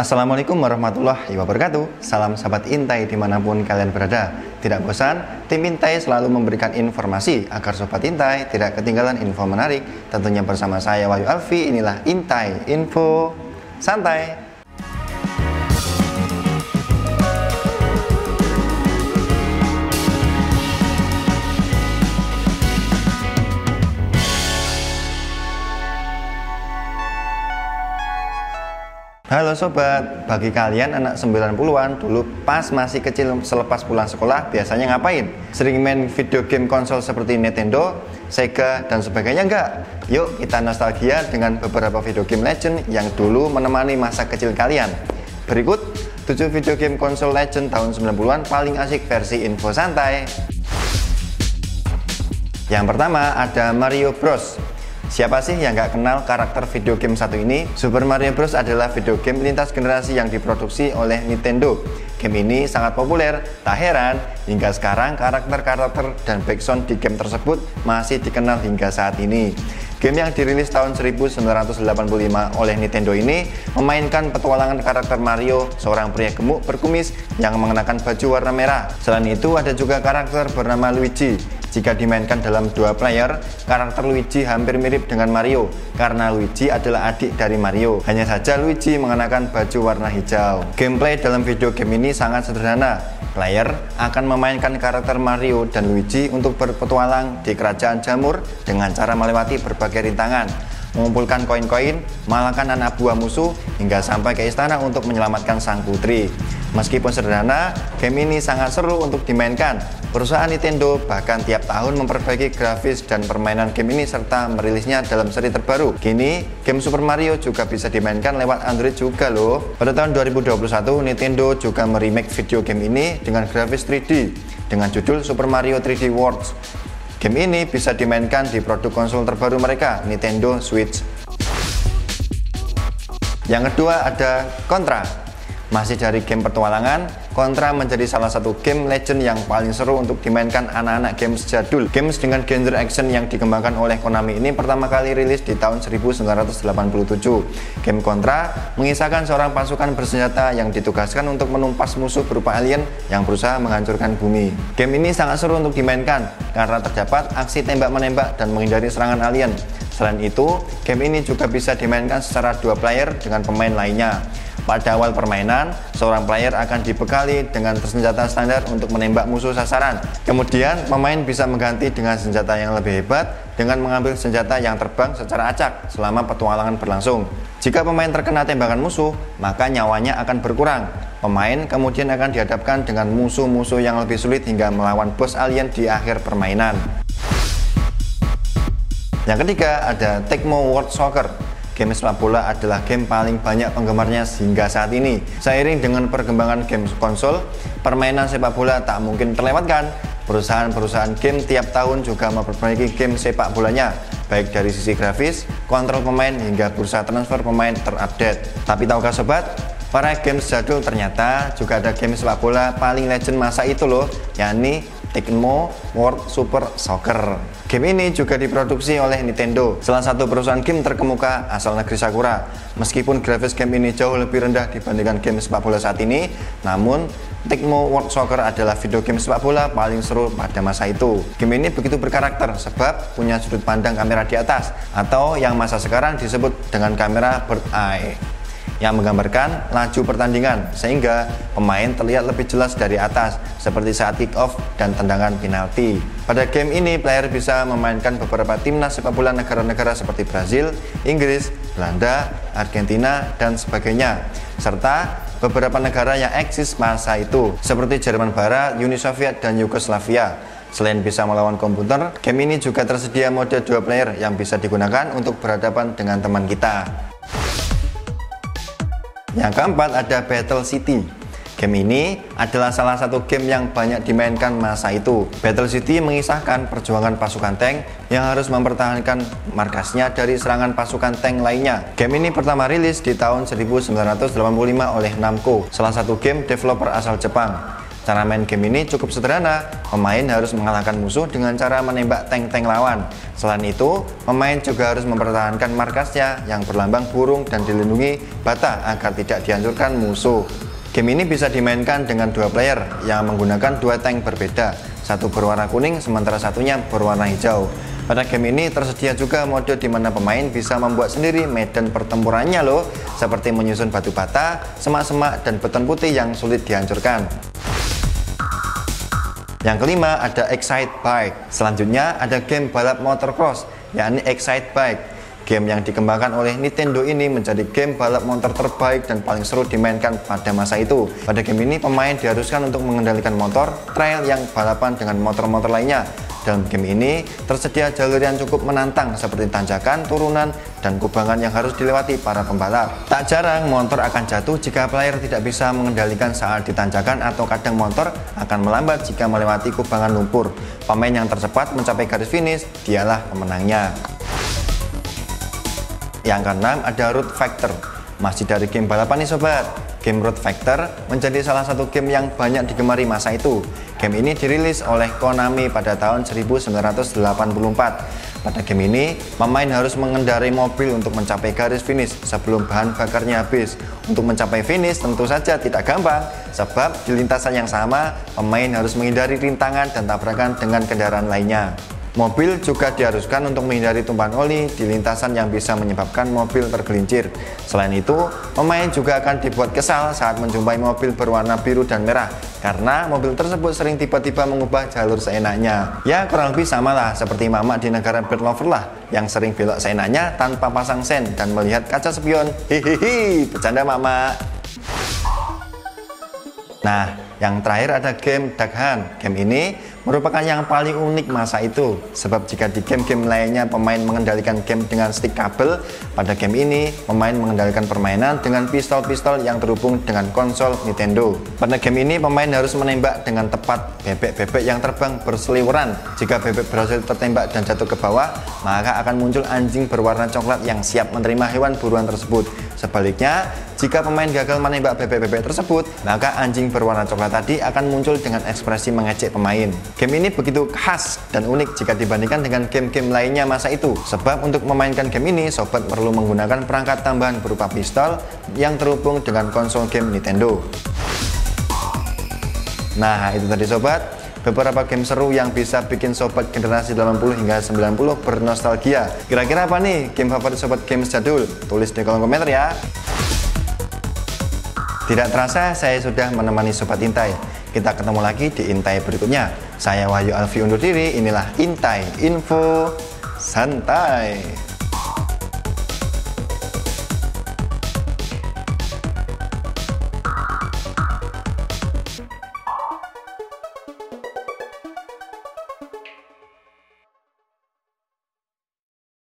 Assalamualaikum warahmatullahi wabarakatuh. Salam sahabat Intai dimanapun kalian berada. Tidak bosan, tim Intai selalu memberikan informasi agar sobat Intai tidak ketinggalan info menarik. Tentunya bersama saya Wahyu Alfi. Inilah Intai Info Santai. Halo sobat, bagi kalian anak 90-an dulu pas masih kecil selepas pulang sekolah biasanya ngapain? Sering main video game konsol seperti Nintendo, Sega, dan sebagainya enggak? Yuk kita nostalgia dengan beberapa video game legend yang dulu menemani masa kecil kalian. Berikut 7 video game konsol legend tahun 90-an paling asik versi info santai. Yang pertama ada Mario Bros. Siapa sih yang nggak kenal karakter video game satu ini? Super Mario Bros. Adalah video game lintas generasi yang diproduksi oleh Nintendo. Game ini sangat populer, tak heran hingga sekarang karakter-karakter dan backsound di game tersebut masih dikenal hingga saat ini. Game yang dirilis tahun 1985 oleh Nintendo ini memainkan petualangan karakter Mario, seorang pria gemuk berkumis yang mengenakan baju warna merah. Selain itu ada juga karakter bernama Luigi. Jika dimainkan dalam 2 player, karakter Luigi hampir mirip dengan Mario karena Luigi adalah adik dari Mario. Hanya saja Luigi mengenakan baju warna hijau. Gameplay dalam video game ini sangat sederhana. Player akan memainkan karakter Mario dan Luigi untuk berpetualang di kerajaan jamur dengan cara melewati berbagai rintangan, mengumpulkan koin-koin, mengalahkan anak buah musuh, hingga sampai ke istana untuk menyelamatkan sang putri. Meskipun sederhana, game ini sangat seru untuk dimainkan. Perusahaan Nintendo bahkan tiap tahun memperbaiki grafis dan permainan game ini serta merilisnya dalam seri terbaru. Kini, game Super Mario juga bisa dimainkan lewat Android juga loh. Pada tahun 2021, Nintendo juga meremake video game ini dengan grafis 3D dengan judul Super Mario 3D World. Game ini bisa dimainkan di produk konsol terbaru mereka, Nintendo Switch. Yang kedua ada Contra. Masih dari game petualangan, Contra menjadi salah satu game legend yang paling seru untuk dimainkan anak-anak games jadul. Games dengan genre action yang dikembangkan oleh Konami ini pertama kali rilis di tahun 1987. Game Contra mengisahkan seorang pasukan bersenjata yang ditugaskan untuk menumpas musuh berupa alien yang berusaha menghancurkan bumi. Game ini sangat seru untuk dimainkan karena terdapat aksi tembak-menembak dan menghindari serangan alien. Selain itu, game ini juga bisa dimainkan secara 2 player dengan pemain lainnya. Pada awal permainan, seorang player akan dibekali dengan senjata standar untuk menembak musuh sasaran. Kemudian, pemain bisa mengganti dengan senjata yang lebih hebat dengan mengambil senjata yang terbang secara acak selama petualangan berlangsung. Jika pemain terkena tembakan musuh, maka nyawanya akan berkurang. Pemain kemudian akan dihadapkan dengan musuh-musuh yang lebih sulit hingga melawan bos alien di akhir permainan. Yang ketiga ada Tecmo World Soccer. Game sepak bola adalah game paling banyak penggemarnya hingga saat ini. Seiring dengan perkembangan game konsol, permainan sepak bola tak mungkin terlewatkan. Perusahaan-perusahaan game tiap tahun juga memperbaiki game sepak bolanya, baik dari sisi grafis, kontrol pemain, hingga bursa transfer pemain terupdate. Tapi tahukah sobat, para games jadul ternyata juga ada game sepak bola paling legend masa itu loh, yakni Tecmo World Super Soccer. Game ini juga diproduksi oleh Nintendo, salah satu perusahaan game terkemuka asal negeri Sakura. Meskipun grafis game ini jauh lebih rendah dibandingkan game sepak bola saat ini, namun Tecmo World Soccer adalah video game sepak bola paling seru pada masa itu. Game ini begitu berkarakter sebab punya sudut pandang kamera di atas, atau yang masa sekarang disebut dengan kamera bird eye, yang menggambarkan laju pertandingan sehingga pemain terlihat lebih jelas dari atas seperti saat kick off dan tendangan penalti. Pada game ini player bisa memainkan beberapa timnas sepak bola negara-negara seperti Brazil, Inggris, Belanda, Argentina, dan sebagainya, serta beberapa negara yang eksis masa itu seperti Jerman Barat, Uni Soviet, dan Yugoslavia. Selain bisa melawan komputer, game ini juga tersedia mode 2 player yang bisa digunakan untuk berhadapan dengan teman kita. Yang keempat ada Battle City. Game ini adalah salah satu game yang banyak dimainkan masa itu. Battle City mengisahkan perjuangan pasukan tank yang harus mempertahankan markasnya dari serangan pasukan tank lainnya. Game ini pertama rilis di tahun 1985 oleh Namco, salah satu game developer asal Jepang. Cara main game ini cukup sederhana. Pemain harus mengalahkan musuh dengan cara menembak tank-tank lawan. Selain itu, pemain juga harus mempertahankan markasnya yang berlambang burung dan dilindungi bata agar tidak dihancurkan musuh. Game ini bisa dimainkan dengan dua player yang menggunakan dua tank berbeda. Satu berwarna kuning sementara satunya berwarna hijau. Pada game ini tersedia juga mode di mana pemain bisa membuat sendiri medan pertempurannya loh, seperti menyusun batu bata, semak-semak, dan beton putih yang sulit dihancurkan. Yang kelima ada Excite Bike. Selanjutnya ada game balap motocross, yakni Excite Bike. Game yang dikembangkan oleh Nintendo ini menjadi game balap motor terbaik dan paling seru dimainkan pada masa itu. Pada game ini pemain diharuskan untuk mengendalikan motor trail yang balapan dengan motor-motor lainnya. Dalam game ini tersedia jalur yang cukup menantang seperti tanjakan, turunan, dan kubangan yang harus dilewati para pembalap. Tak jarang motor akan jatuh jika player tidak bisa mengendalikan saat ditanjakan, atau kadang motor akan melambat jika melewati kubangan lumpur. Pemain yang tercepat mencapai garis finish, dialah pemenangnya. Yang keenam ada Road Factor. Masih dari game balapan nih sobat. Game Road Factor menjadi salah satu game yang banyak digemari masa itu. Game ini dirilis oleh Konami pada tahun 1984. Pada game ini, pemain harus mengendarai mobil untuk mencapai garis finish sebelum bahan bakarnya habis. Untuk mencapai finish tentu saja tidak gampang, sebab di lintasan yang sama, pemain harus menghindari rintangan dan tabrakan dengan kendaraan lainnya. Mobil juga diharuskan untuk menghindari tumpahan oli di lintasan yang bisa menyebabkan mobil tergelincir. Selain itu, pemain juga akan dibuat kesal saat menjumpai mobil berwarna biru dan merah, karena mobil tersebut sering tiba-tiba mengubah jalur seenaknya. Ya, kurang lebih sama lah seperti Mama di negara Bird Lover lah, yang sering belok seenaknya tanpa pasang sen dan melihat kaca spion. Hihihi, bercanda Mama. Nah, yang terakhir ada game Duck Hunt. Game ini merupakan yang paling unik masa itu, sebab jika di game-game lainnya pemain mengendalikan game dengan stick kabel, pada game ini pemain mengendalikan permainan dengan pistol-pistol yang terhubung dengan konsol Nintendo. Pada game ini pemain harus menembak dengan tepat bebek-bebek yang terbang berseliweran. Jika bebek berhasil tertembak dan jatuh ke bawah, maka akan muncul anjing berwarna coklat yang siap menerima hewan buruan tersebut. Sebaliknya, jika pemain gagal menembak bebek-bebek tersebut, maka anjing berwarna coklat tadi akan muncul dengan ekspresi mengejek pemain. Game ini begitu khas dan unik jika dibandingkan dengan game-game lainnya masa itu, sebab untuk memainkan game ini, sobat perlu menggunakan perangkat tambahan berupa pistol yang terhubung dengan konsol game Nintendo. Nah, itu tadi sobat, beberapa game seru yang bisa bikin sobat generasi 80 hingga 90 bernostalgia. Kira-kira apa nih game favorit sobat games jadul? Tulis di kolom komentar ya. Tidak terasa saya sudah menemani sobat Intai. Kita ketemu lagi di Intai berikutnya. Saya Wahyu Alfi undur diri. Inilah Intai Info Santai.